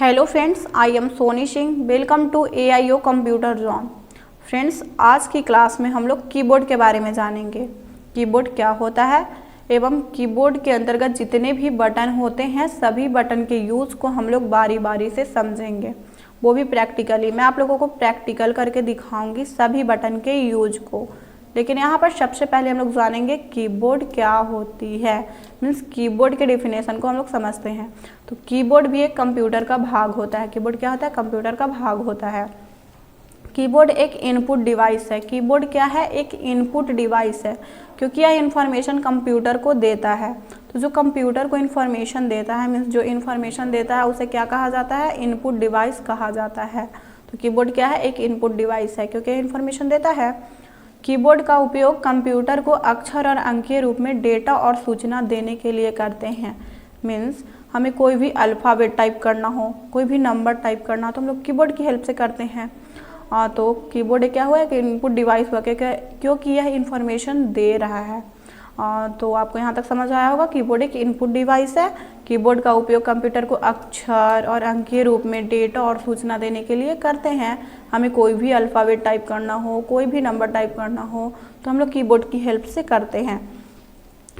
Hello friends, I am Soni Singh. Welcome to AIO computer zone. Friends, आज की class में हम लोग कीबोर्ड के बारे में जानेंगे। कीबोर्ड क्या होता है एवं कीबोर्ड के अंतर्गत जितने भी बटन होते हैं सभी बटन के यूज़ को हम लोग बारी बारी से समझेंगे, वो भी प्रैक्टिकली। मैं आप लोगों को प्रैक्टिकल करके दिखाऊंगी सभी बटन के यूज को। लेकिन यहाँ पर सबसे पहले हम लोग जानेंगे कीबोर्ड क्या होती है, मीन्स कीबोर्ड के डेफिनेशन को हम लोग समझते हैं। तो कीबोर्ड भी एक कंप्यूटर का भाग होता है। कीबोर्ड क्या होता है? कंप्यूटर का भाग होता है। कीबोर्ड एक इनपुट डिवाइस है। कीबोर्ड क्या है? एक इनपुट डिवाइस है, क्योंकि यह इंफॉर्मेशन कंप्यूटर को देता है। तो जो कंप्यूटर को इंफॉर्मेशन देता है, मीन्स जो इंफॉर्मेशन देता है उसे क्या कहा जाता है? इनपुट डिवाइस कहा जाता है। तो कीबोर्ड क्या है? एक इनपुट डिवाइस है, क्योंकि इंफॉर्मेशन देता है। कीबोर्ड का उपयोग कंप्यूटर को अक्षर और अंकीय रूप में डेटा और सूचना देने के लिए करते हैं। मीन्स हमें कोई भी अल्फ़ाबेट टाइप करना हो, कोई भी नंबर टाइप करना हो तो हम लोग कीबोर्ड की हेल्प से करते हैं। तो कीबोर्ड क्या हुआ है कि इनपुट डिवाइस हुआ, क्योंकि यह इंफॉर्मेशन दे रहा है। तो आपको यहाँ तक समझ आया होगा। कीबोर्ड एक इनपुट डिवाइस है। कीबोर्ड का उपयोग कंप्यूटर को अक्षर और अंकीय रूप में डेटा और सूचना देने के लिए करते हैं। हमें कोई भी अल्फ़ाबेट टाइप करना हो, कोई भी नंबर टाइप करना हो तो हम लोग कीबोर्ड की हेल्प से करते हैं।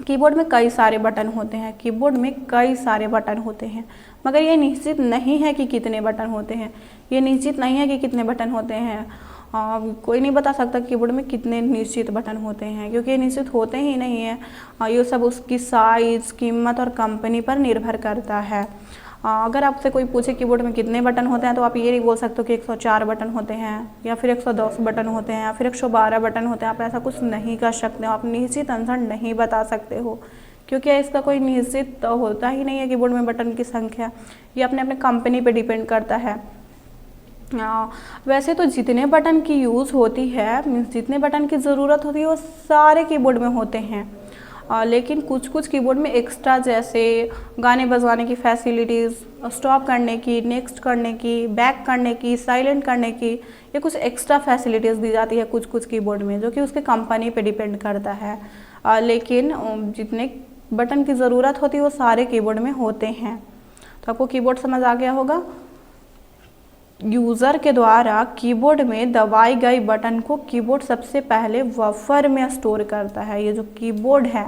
कीबोर्ड में कई सारे बटन होते हैं। कीबोर्ड में कई सारे बटन होते हैं, मगर ये निश्चित नहीं है कि कितने बटन होते हैं। ये निश्चित नहीं है कि कितने बटन होते हैं। कोई नहीं बता सकता कीबोर्ड में कितने निश्चित बटन होते हैं, क्योंकि ये निश्चित होते ही नहीं है। ये सब उसकी साइज़, कीमत और कंपनी पर निर्भर करता है। अगर आपसे कोई पूछे कीबोर्ड में कितने बटन होते हैं तो आप ये नहीं बोल सकते कि 104 बटन होते हैं या फिर 110 बटन होते हैं या फिर 112 बटन होते हैं। आप ऐसा कुछ नहीं कर सकते हो, आप निश्चित आंसर नहीं बता सकते हो, क्योंकि इसका कोई निश्चित होता ही नहीं है कीबोर्ड में बटन की संख्या। ये अपने अपने कंपनी पे डिपेंड करता है। वैसे तो जितने बटन की यूज़ होती है, मीन्स जितने बटन की ज़रूरत होती है वो सारे कीबोर्ड में होते हैं। लेकिन कुछ कुछ कीबोर्ड में एक्स्ट्रा, जैसे गाने बजवाने की फैसिलिटीज़, स्टॉप करने की, नेक्स्ट करने की, बैक करने की, साइलेंट करने की, ये कुछ एक्स्ट्रा फैसिलिटीज़ दी जाती है कुछ कुछ कीबोर्ड में, जो कि उसके कंपनी पे डिपेंड करता है। लेकिन जितने बटन की ज़रूरत होती है वो सारे कीबोर्ड में होते हैं। तो आपको कीबोर्ड समझ आ गया होगा। यूज़र के द्वारा कीबोर्ड में दबाई गई बटन को कीबोर्ड सबसे पहले बफर में स्टोर करता है। ये जो कीबोर्ड है,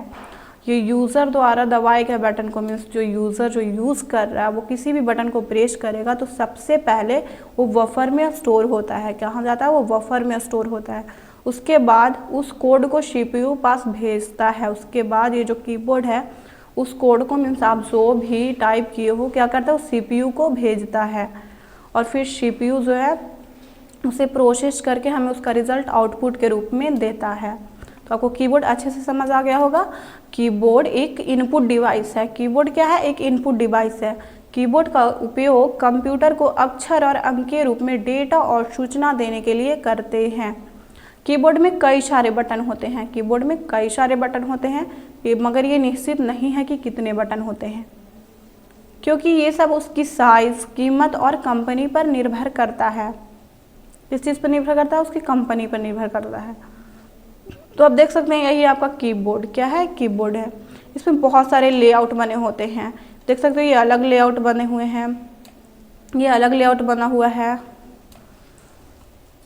ये यूज़र द्वारा दबाए गए बटन को, मीन्स जो यूज़र जो यूज़ कर रहा है वो किसी भी बटन को प्रेस करेगा तो सबसे पहले वो बफर में स्टोर होता है। कहाँ जाता है? वो बफर में स्टोर होता है। उसके बाद उस कोड को CPU पास भेजता है। उसके बाद ये जो कीबोर्ड है उस कोड को, मीन्स आप जो भी टाइप किए हो, क्या करता है? वो CPU को भेजता है और फिर CPU जो है उसे प्रोसेस करके हमें उसका रिजल्ट आउटपुट के रूप में देता है। तो आपको कीबोर्ड अच्छे से समझ आ गया होगा। कीबोर्ड एक इनपुट डिवाइस है। कीबोर्ड क्या है? एक इनपुट डिवाइस है। कीबोर्ड का उपयोग कंप्यूटर को अक्षर और अंक के रूप में डेटा और सूचना देने के लिए करते हैं। कीबोर्ड में कई सारे बटन होते हैं। कीबोर्ड में कई सारे बटन होते हैं, मगर ये निश्चित नहीं है कि कितने बटन होते हैं, क्योंकि ये सब उसकी साइज़, कीमत और कंपनी पर निर्भर करता है। किस चीज़ पर निर्भर करता है? उसकी कंपनी पर निर्भर करता है। तो आप देख सकते हैं यही आपका कीबोर्ड क्या है? कीबोर्ड है। इसमें बहुत सारे लेआउट बने होते हैं। देख सकते हो ये अलग लेआउट बने हुए हैं, ये अलग लेआउट बना हुआ है,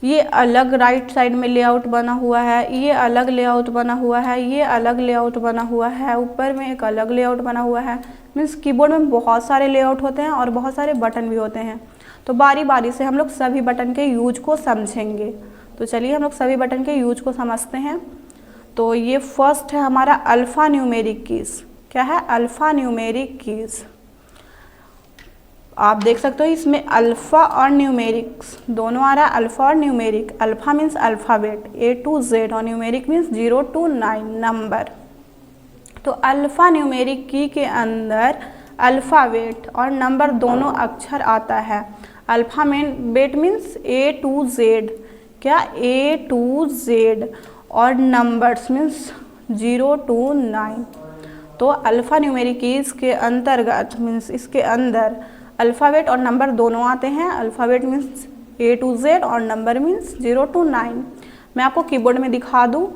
ये अलग राइट साइड में लेआउट बना हुआ है, ये अलग लेआउट बना हुआ है, ये अलग लेआउट बना हुआ है, ऊपर में एक अलग लेआउट बना हुआ है। मीन्स कीबोर्ड में बहुत सारे लेआउट होते हैं और बहुत सारे बटन भी होते हैं। तो बारी बारी से हम लोग सभी बटन के यूज को समझेंगे। तो चलिए हम लोग सभी बटन के यूज को समझते हैं। तो ये फर्स्ट है हमारा अल्फ़ा न्यूमेरिक कीज़। क्या है? Alpha numeric keys. आप देख सकते हो इसमें अल्फ़ा और न्यूमेरिक्स दोनों आ रहा है। अल्फ़ा और numeric. Alpha means alphabet A to Z और न्यूमेरिक मीन्स 0 to 9 नंबर। तो अल्फ़ा न्यूमेरिक की के अंदर अल्फ़ाबेट और नंबर दोनों अक्षर आता है। Alphabet means A to Z। क्या? A to Z और नंबर्स मीन्स 0 to 9। तो अल्फ़ा न्यूमेरिक कीज़ के अंतर्गत, मीन्स इसके अंदर अल्फ़ाबेट और नंबर दोनों आते हैं। Alphabet means A to Z और नंबर मीन्स 0 to 9। मैं आपको कीबोर्ड में दिखा दूँ,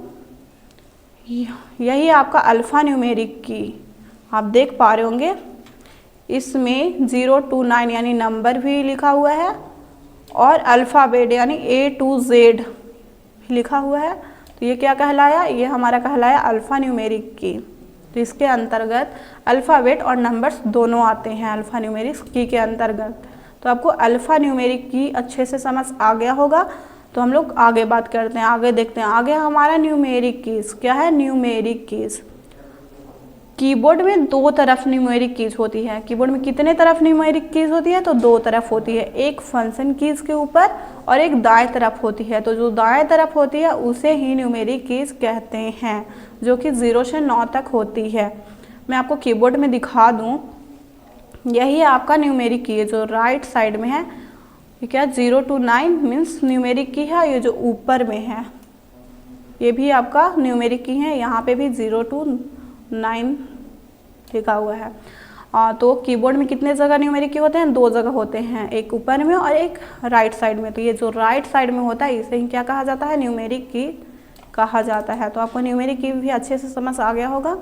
यही आपका अल्फ़ा न्यूमेरिक की आप देख पा रहे होंगे। इसमें 0 to 9 यानी नंबर भी लिखा हुआ है और अल्फ़ाबेट यानी A to Z लिखा हुआ है। तो ये क्या कहलाया, ये हमारा कहलाया अल्फ़ा न्यूमेरिक की। तो इसके अंतर्गत अल्फ़ाबेट और नंबर्स दोनों आते हैं अल्फ़ा न्यूमेरिक की के अंतर्गत। तो आपको अल्फ़ा न्यूमेरिक की अच्छे से समझ आ गया होगा। तो हम लोग आगे बात करते हैं, आगे देखते हैं। आगे हमारा न्यूमेरिक कीज़ क्या है, न्यूमेरिक कीज़। कीबोर्ड में दो तरफ न्यूमेरिक कीज़ होती है। कीबोर्ड में कितने तरफ न्यूमेरिक कीज़ होती है, तो दो तरफ होती है, एक फंक्शन कीज़ के ऊपर और एक दाएं तरफ होती है। तो जो दाएं तरफ होती है उसे ही न्यूमेरिक कीज़ कहते हैं, जो कि 0 से 9 तक होती है। मैं आपको कीबोर्ड में दिखा दूं, यही आपका न्यूमेरिक की है जो राइट साइड में है। ये क्या 0 to 9 मीन्स न्यूमेरिक की है। ये जो ऊपर में है ये भी आपका न्यूमेरिक की है, यहाँ पे भी 0 to 9 लिखा हुआ है। तो कीबोर्ड में कितने जगह न्यूमेरिक की होते हैं, दो जगह होते हैं, एक ऊपर में और एक राइट साइड में। तो ये जो राइट साइड में होता है इसे ही क्या कहा जाता है, न्यूमेरिक की कहा जाता है। तो आपको न्यूमेरिक की भी अच्छे से समझ आ गया होगा।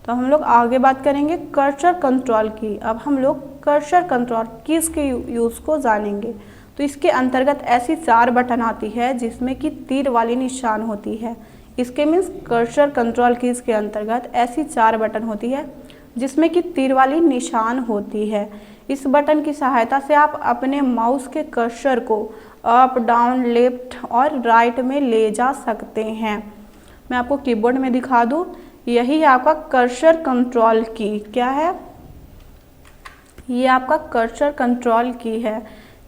तो हम लोग आगे बात करेंगे कर्सर कंट्रोल की। अब हम लोग कर्सर कंट्रोल कीज़ के यूज़ को जानेंगे। तो इसके अंतर्गत ऐसी 4 बटन आती है जिसमें कि तीर वाली निशान होती है। इसके मीन्स कर्सर कंट्रोल कीज़ के अंतर्गत ऐसी 4 बटन होती है जिसमें कि तीर वाली निशान होती है। इस बटन की सहायता से आप अपने माउस के कर्सर को अप, डाउन, लेफ्ट और राइट में ले जा सकते हैं। मैं आपको कीबोर्ड में दिखा दूँ, यही आपका कर्सर कंट्रोल की क्या है, ये आपका कर्सर कंट्रोल की है।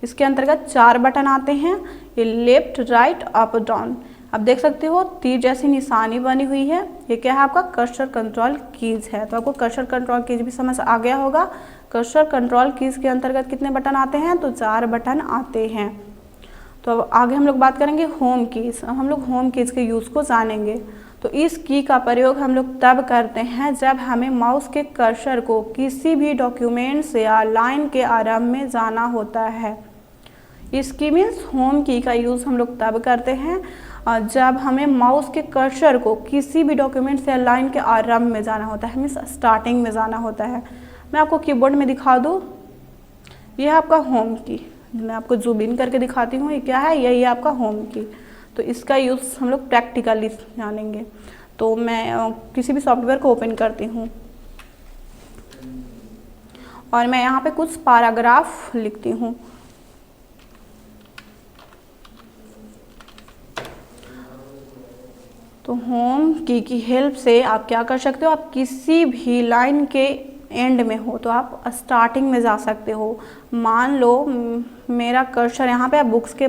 इसके अंतर्गत 4 बटन आते हैं, ये लेफ्ट, राइट, अप, डाउन। अब देख सकते हो तीर जैसी निशानी बनी हुई है, ये क्या है आपका कर्सर कंट्रोल कीज है। तो आपको कर्सर कंट्रोल कीज भी समझ आ गया होगा। कर्सर कंट्रोल कीज के अंतर्गत कितने बटन आते हैं, तो 4 बटन आते हैं। तो अब आगे हम लोग बात करेंगे होम कीज। अब हम लोग होम कीज के यूज़ को जानेंगे। तो इस की का प्रयोग हम लोग तब करते हैं जब हमें माउस के कर्सर को किसी भी डॉक्यूमेंट्स या लाइन के आरंभ में जाना होता है। इसकी मीन्स होम की का यूज़ हम लोग तब करते हैं जब हमें माउस के कर्सर को किसी भी डॉक्यूमेंट्स या लाइन के आरंभ में जाना होता है, मीन्स स्टार्टिंग में जाना होता है। मैं आपको कीबोर्ड में दिखा दूँ, यह है आपका होम की। मैं आपको जूम इन करके दिखाती हूँ, ये क्या है, यही है आपका होम की। तो इसका यूज़ हम लोग प्रैक्टिकली जानेंगे। तो मैं किसी भी सॉफ्टवेयर को ओपन करती हूँ और मैं यहाँ पे कुछ पैराग्राफ लिखती हूँ। तो होम की हेल्प से आप क्या कर सकते हो, आप किसी भी लाइन के एंड में हो तो आप स्टार्टिंग में जा सकते हो। मान लो मेरा कर्सर यहाँ पे है बुक के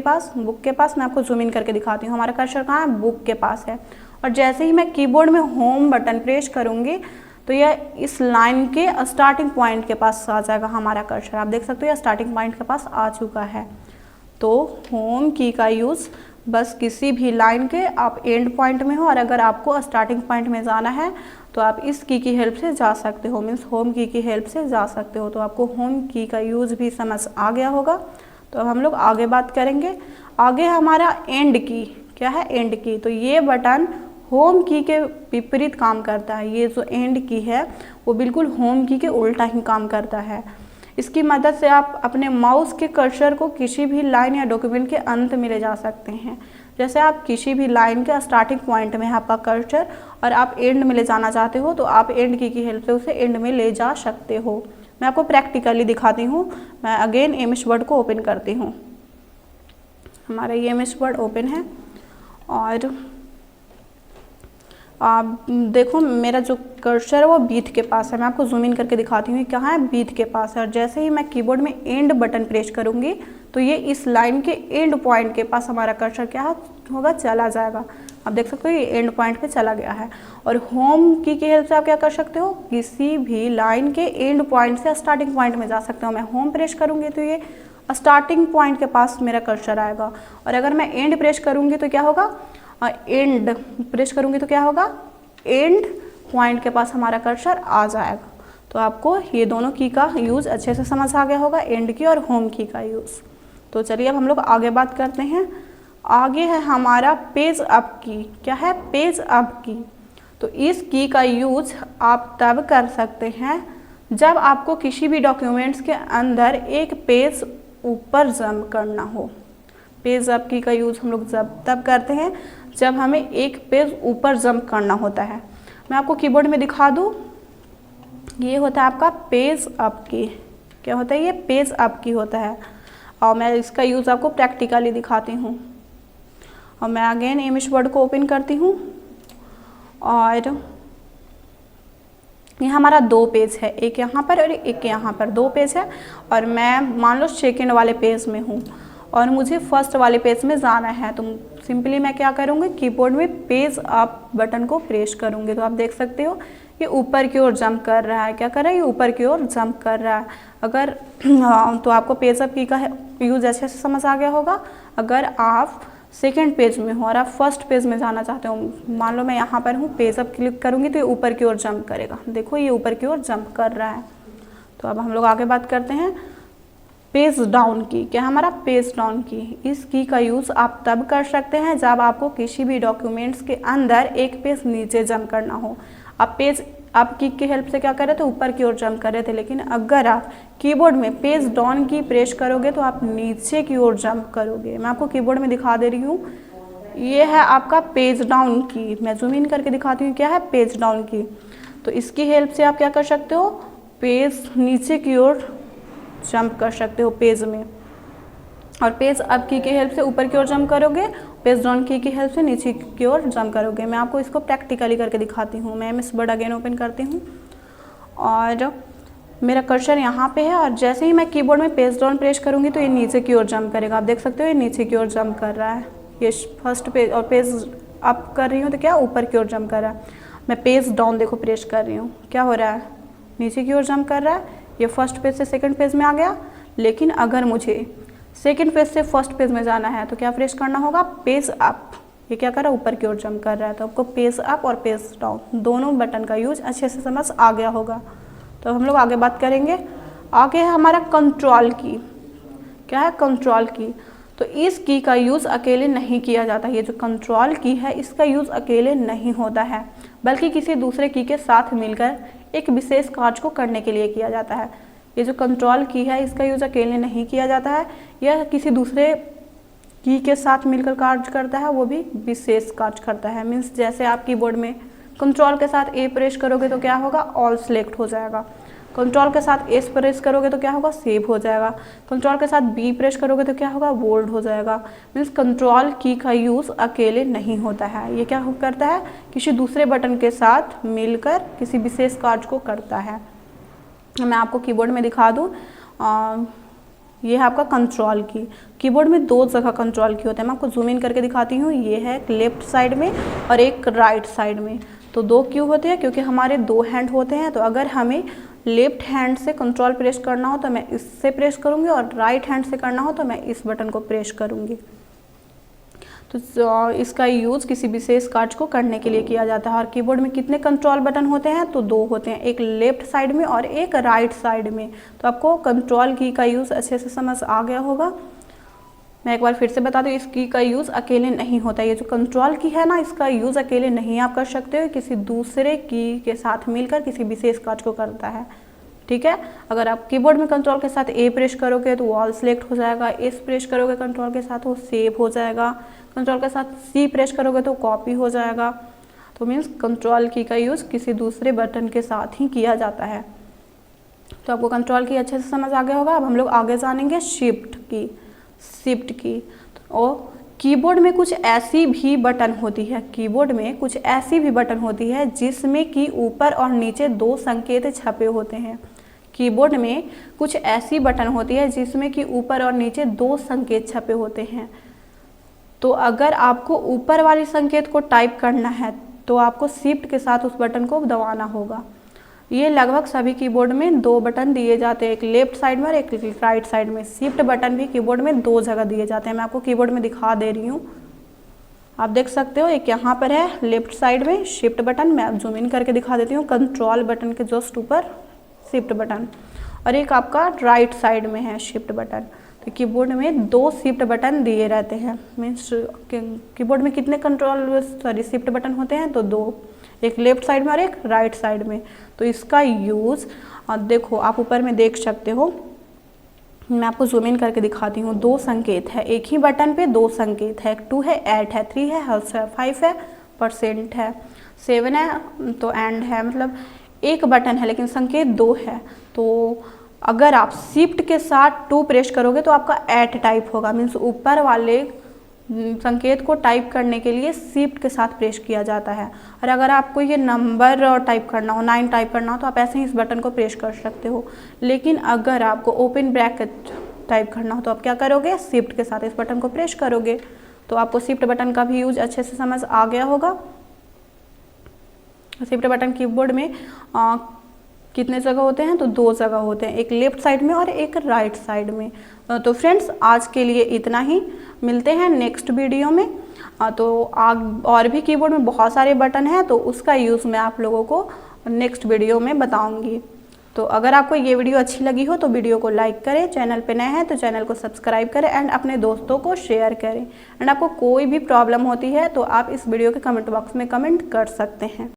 पास मैं आपको जूम इन करके दिखाती हूँ। हमारा कर्सर कहाँ है, बुक के पास है। और जैसे ही मैं कीबोर्ड में होम बटन प्रेस करूँगी तो यह इस लाइन के स्टार्टिंग पॉइंट के पास आ जाएगा हमारा कर्सर। आप देख सकते हो यह स्टार्टिंग पॉइंट के पास आ चुका है। तो होम की का यूज़ बस किसी भी लाइन के आप एंड पॉइंट में हो और अगर आपको स्टार्टिंग पॉइंट में जाना है तो आप इस की हेल्प से जा सकते हो, मीन्स होम की हेल्प से जा सकते हो। तो आपको होम की का यूज़ भी समझ आ गया होगा। तो अब हम लोग आगे बात करेंगे। आगे हमारा एंड की क्या है, एंड की। तो ये बटन होम की के विपरीत काम करता है। ये जो एंड की है वो बिल्कुल होम की के उल्टा ही काम करता है। इसकी मदद से आप अपने माउस के कर्सर को किसी भी लाइन या डॉक्यूमेंट के अंत में ले जा सकते हैं। जैसे आप किसी भी लाइन के स्टार्टिंग पॉइंट में है आपका कर्सर और आप एंड में ले जाना चाहते हो तो आप एंड की हेल्प से उसे एंड में ले जा सकते हो। मैं आपको प्रैक्टिकली दिखाती हूँ। मैं अगेन एमएस वर्ड को ओपन करती हूँ। हमारा ये एमएस वर्ड ओपन है और आप देखो मेरा जो कर्सर है वो बीथ के पास है। मैं आपको जूम इन करके दिखाती हूँ कहाँ है, बीथ के पास है। और जैसे ही मैं कीबोर्ड में एंड बटन प्रेस करूँगी तो ये इस लाइन के एंड पॉइंट के पास हमारा कर्सर क्या होगा, चला जाएगा। आप देख सकते हो ये एंड पॉइंट पे चला गया है। और होम की हेल्प से आप क्या कर सकते हो, किसी भी लाइन के एंड पॉइंट से स्टार्टिंग पॉइंट में जा सकते हो। मैं होम प्रेस करूँगी तो ये स्टार्टिंग पॉइंट के पास मेरा कर्सर आएगा और अगर मैं एंड प्रेस करूँगी तो क्या होगा, एंड प्रेस करूँगी तो क्या होगा, एंड पॉइंट के पास हमारा कर्सर आ जाएगा। तो आपको ये दोनों की का यूज़ अच्छे से समझ आ गया होगा, एंड की और होम की का यूज़। तो चलिए अब हम लोग आगे बात करते हैं। आगे है हमारा पेज अप की। क्या है, पेज अप की। तो इस की का यूज आप तब कर सकते हैं जब आपको किसी भी डॉक्यूमेंट्स के अंदर एक पेज ऊपर जंप करना हो। पेज अप की का यूज़ हम लोग तब करते हैं जब हमें एक पेज ऊपर जंप करना होता है। मैं आपको कीबोर्ड में दिखा दूँ, ये होता है आपका पेज अप की। क्या होता है ये? पेज अप की होता है। और मैं इसका यूज़ आपको प्रैक्टिकली दिखाती हूँ। और मैं अगेन इमेज वर्ड को ओपन करती हूँ और ये हमारा 2 पेज है, एक यहाँ पर और एक यहाँ पर, 2 पेज है। और मैं मान लो सेकेंड वाले पेज में हूँ और मुझे फर्स्ट वाले पेज में जाना है, तो सिंपली मैं क्या करूँगी, कीबोर्ड में पेज अप बटन को प्रेस करूँगी। तो आप देख सकते हो ये ऊपर की ओर जंप कर रहा है। क्या कर रहा है? ये ऊपर की ओर जंप कर रहा है। अगर तो आपको पेज अप की का यूज़ अच्छे से समझ आ गया होगा। अगर आप सेकेंड पेज में हो और आप फर्स्ट पेज में जाना चाहते हो, मान लो मैं यहाँ पर हूँ, पेज अप क्लिक करूँगी तो ये ऊपर की ओर जंप करेगा। देखो ये ऊपर की ओर जंप कर रहा है। तो अब हम लोग आगे बात करते हैं पेज डाउन की। क्या हमारा? पेज डाउन की। इस की का यूज़ आप तब कर सकते हैं जब आपको किसी भी डॉक्यूमेंट्स के अंदर एक पेज नीचे जंप करना हो। आप पेज अप की हेल्प से क्या कर रहे थे? ऊपर की ओर जंप कर रहे थे। लेकिन अगर आप कीबोर्ड में पेज डाउन की प्रेस करोगे तो आप नीचे की ओर जंप करोगे। मैं आपको कीबोर्ड में दिखा दे रही हूँ, ये है आपका पेज डाउन की। मैं जूम इन करके दिखाती हूँ, क्या है? पेज डाउन की। तो इसकी हेल्प से आप क्या कर सकते हो? पेज नीचे की ओर जंप कर सकते हो पेज में। और पेज अप की हेल्प से ऊपर की ओर जंप करोगे, पेज डाउन की हेल्प से नीचे की ओर जंप करोगे। मैं आपको इसको प्रैक्टिकली करके दिखाती हूँ। मैं एमएस वर्ड अगेन ओपन करती हूँ और मेरा कर्सर यहाँ पे है और जैसे ही मैं कीबोर्ड में पेज डाउन प्रेस करूँगी तो ये नीचे की ओर जंप करेगा। आप देख सकते हो ये नीचे की ओर जंप कर रहा है। ये फर्स्ट पेज और पेज अप कर रही हूँ तो क्या ऊपर की ओर जंप कर रहा है। मैं पेज डाउन देखो प्रेस कर रही हूँ, क्या हो रहा है? नीचे की ओर जंप कर रहा है। ये फर्स्ट पेज से सेकंड पेज में आ गया। लेकिन अगर मुझे सेकंड पेज से फर्स्ट पेज में जाना है तो क्या प्रेस करना होगा? Page up. ये क्या कर रहा है? ऊपर की ओर जंप कर रहा है। तो आपको पेज अप और पेज डाउन दोनों बटन का यूज अच्छे से समझ आ गया होगा। तो हम लोग आगे बात करेंगे। आगे है हमारा कंट्रोल की। क्या है? कंट्रोल की। तो इस की का यूज़ अकेले नहीं किया जाता। ये जो कंट्रोल की है इसका यूज़ अकेले नहीं होता है, बल्कि किसी दूसरे की के साथ मिलकर एक विशेष कार्य को करने के लिए किया जाता है। ये जो कंट्रोल की है इसका यूज़ अकेले नहीं किया जाता है, यह किसी दूसरे की के साथ मिलकर कार्य करता है, वो भी विशेष कार्य करता है। मीन्स जैसे आप कीबोर्ड में कंट्रोल के साथ ए प्रेस करोगे तो क्या होगा? ऑल सेलेक्ट हो जाएगा। कंट्रोल के साथ एस प्रेस करोगे तो क्या होगा? सेव हो जाएगा। कंट्रोल के साथ बी प्रेस करोगे तो क्या होगा? बोल्ड हो जाएगा। मीन्स कंट्रोल की का यूज़ अकेले नहीं होता है, ये क्या करता है? किसी दूसरे बटन के साथ मिलकर किसी विशेष कार्य को करता है। मैं आपको कीबोर्ड में दिखा दूँ, ये है आपका कंट्रोल की। कीबोर्ड में 2 जगह कंट्रोल की होता है। मैं आपको जूम इन करके दिखाती हूँ। ये है एक लेफ्ट साइड में और एक राइट साइड में। तो 2 क्यों होते हैं? क्योंकि हमारे 2 हैंड होते हैं। तो अगर हमें लेफ्ट हैंड से कंट्रोल प्रेस करना हो तो मैं इससे प्रेस करूँगी और राइट हैंड से करना हो तो मैं इस बटन को प्रेस करूँगी। तो इसका यूज़ किसी विशेष कार्य को करने के लिए किया जाता है। और कीबोर्ड में कितने कंट्रोल बटन होते हैं? तो 2 होते हैं, एक लेफ्ट साइड में और एक राइट साइड में। तो आपको कंट्रोल की का यूज़ अच्छे से समझ आ गया होगा। मैं एक बार फिर से बता दूँ, इस की का यूज़ अकेले नहीं होता। ये जो कंट्रोल की है ना, इसका यूज़ अकेले नहीं आप कर सकते हो, किसी दूसरे की के साथ मिलकर किसी विशेष कार्य को करता है। ठीक है? अगर आप कीबोर्ड में कंट्रोल के साथ ए प्रेस करोगे तो ऑल सेलेक्ट हो जाएगा। एस प्रेस करोगे कंट्रोल के साथ वो सेव हो जाएगा। कंट्रोल के साथ सी प्रेस करोगे तो कॉपी हो जाएगा। तो मीन्स कंट्रोल की का यूज़ किसी दूसरे बटन के साथ ही किया जाता है। तो आपको कंट्रोल की अच्छे से समझ आ गया होगा। अब हम लोग आगे जानेंगे शिफ्ट की। शिफ्ट की और कीबोर्ड में कुछ ऐसी भी बटन होती है, कीबोर्ड में कुछ ऐसी भी बटन होती है जिसमें कि ऊपर और नीचे 2 संकेत छपे होते हैं। कीबोर्ड में कुछ ऐसी बटन होती है जिसमें कि ऊपर और नीचे 2 संकेत छपे होते हैं। तो अगर आपको ऊपर वाले संकेत को टाइप करना है तो आपको शिफ्ट के साथ उस बटन को दबाना होगा। ये लगभग सभी कीबोर्ड में 2 बटन दिए जाते हैं, एक लेफ्ट साइड में और एक राइट साइड में। शिफ्ट बटन भी कीबोर्ड में 2 जगह दिए जाते हैं। मैं आपको कीबोर्ड में दिखा दे रही हूँ, आप देख सकते हो। एक यहाँ पर है लेफ्ट साइड में शिफ्ट बटन, मैं जूम इन करके दिखा देती हूँ। कंट्रोल बटन के जस्ट ऊपर शिफ्ट बटन, और एक आपका राइट साइड में है शिफ्ट बटन। तो कीबोर्ड में 2 शिफ्ट बटन दिए रहते हैं। मीन्स कीबोर्ड में कितने शिफ्ट बटन होते हैं? तो 2, एक लेफ्ट साइड में और एक राइट साइड में। तो इसका यूज़ और देखो आप ऊपर में देख सकते हो, मैं आपको जूम इन करके दिखाती हूँ। 2 संकेत है, एक ही बटन पे 2 संकेत है, 2 है, ऐट है, 3 है, हर्ष है, 5 है, परसेंट है, 7 है तो एंड है। मतलब एक बटन है लेकिन संकेत 2 है। तो अगर आप शिफ्ट के साथ 2 प्रेस करोगे तो आपका ऐट टाइप होगा, मीन्स ऊपर वाले संकेत को टाइप करने के लिए शिफ्ट के साथ प्रेस किया जाता है। और अगर आपको ये नंबर टाइप करना हो, 9 टाइप करना हो, तो आप ऐसे ही इस बटन को प्रेस कर सकते हो। लेकिन अगर आपको ओपन ब्रैकेट टाइप करना हो तो आप क्या करोगे, शिफ्ट के साथ इस बटन को प्रेस करोगे। तो आपको शिफ्ट बटन का भी यूज अच्छे से समझ आ गया होगा। शिफ्ट बटन कीबोर्ड में कितने जगह होते हैं, तो 2 जगह होते हैं, एक लेफ्ट साइड में और एक राइट साइड में। तो फ्रेंड्स आज के लिए इतना ही, मिलते हैं नेक्स्ट वीडियो में। तो और भी कीबोर्ड में बहुत सारे बटन हैं, तो उसका यूज़ मैं आप लोगों को नेक्स्ट वीडियो में बताऊंगी। तो अगर आपको ये वीडियो अच्छी लगी हो तो वीडियो को लाइक करें, चैनल पे नए हैं तो चैनल को सब्सक्राइब करें एंड अपने दोस्तों को शेयर करें। एंड आपको कोई भी प्रॉब्लम होती है तो आप इस वीडियो के कमेंट बॉक्स में कमेंट कर सकते हैं।